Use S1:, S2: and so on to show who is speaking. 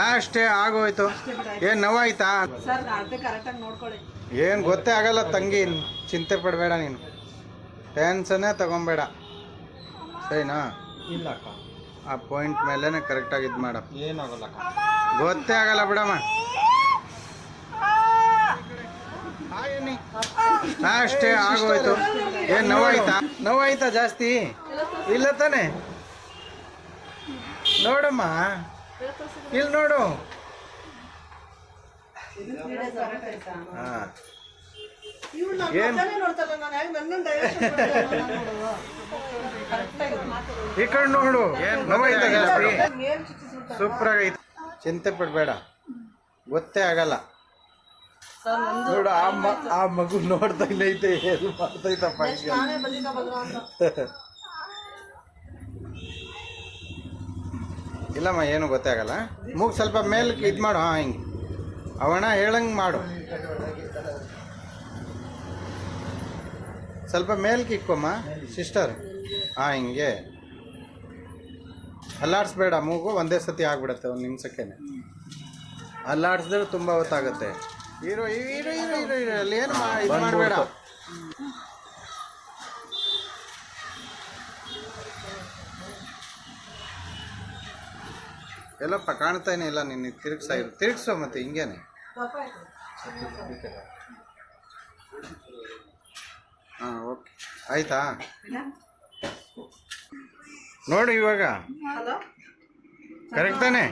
S1: ಅಷ್ಟೇ ಆಗೋಯ್ತು. ಏನು ನೋವಾಯ್ತಾ? ಏನು ಗೊತ್ತೇ ಆಗಲ್ಲ ತಂಗಿ, ಚಿಂತೆ ಪಡಬೇಡ ನೀನು, ಟೆನ್ಷನ್ನೇ ತಗೊಬೇಡ, ಸರಿನಾ?
S2: ಇಲ್ಲ ಅಕ್ಕ,
S1: ಆ ಪಾಯಿಂಟ್ ಮೇಲೇ ಕರೆಕ್ಟಾಗಿ ಇದು ಮಾಡ,
S2: ಏನಾಗಲ್ಲ ಅಕ್ಕ,
S1: ಗೊತ್ತೇ ಆಗಲ್ಲ ಬಿಡಮ್ಮ. ಅಷ್ಟೇ ಆಗೋಯ್ತು. ಏನು ನೋವಾಯ್ತಾ ಜಾಸ್ತಿ? ಇಲ್ಲ ತಾನೆ? ನೋಡಮ್ಮ, ಇಲ್ಲಿ ನೋಡು. ಹಾಂ, ಈ ಕಡೆ ನೋಡು. ನೋವಾಯ್ತಾ ಜಾಸ್ತಿ? ಸೂಪರ್ ಆಗೈತೆ, ಚಿಂತೆ ಪಡಬೇಡ, ಗೊತ್ತೇ ಆಗಲ್ಲ. ನೋಡು ಆ ಮಗು ನೋಡ್ತಾ ಇಲ್ಲೈತೆ, ಏನು ಮಾಡ್ತೈತಪ್ಪ. ಇಲ್ಲಮ್ಮ, ಏನು ಗೊತ್ತೇ ಆಗಲ್ಲ. ಮೂಗು ಸ್ವಲ್ಪ ಮೇಲಕ್ಕೆ ಇದು ಮಾಡು. ಹಾಂ, ಹಿಂಗೆ ಅವಣ ಹೇಳಂಗೆ ಮಾಡು. ಸ್ವಲ್ಪ ಮೇಲ್ಕೆ ಇಕ್ಕೊಮ್ಮ ಸಿಸ್ಟರ್. ಹಾಂ, ಹಿಂಗೆ ಅಲ್ಲಾಡಿಸ್ಬೇಡ, ಮೂಗು ಒಂದೇ ಸತಿ ಆಗ್ಬಿಡತ್ತೆ, ಒಂದು ನಿಮಿಷಕ್ಕೇನೆ. ಅಲ್ಲಾಡಿಸಿದ್ರೆ ತುಂಬ ಹೊತ್ತಾಗುತ್ತೆ. ಇರೋ ಅಲ್ಲಿ ಏನು ಇದು ಮಾಡಬೇಡ. ಎಲ್ಲಪ್ಪ ಕಾಣ್ತಾನೆ ಇಲ್ಲ, ನಿನ್ನ ತಿರುಗಿಸೋ ಮತ್ತೆ ಹಿಂಗೇನೆ. ಹಾಂ, ಓಕೆ, ಆಯ್ತಾ? ನೋಡಿ ಇವಾಗ ಕರೆಕ್ಟ್ ತಾನೆ?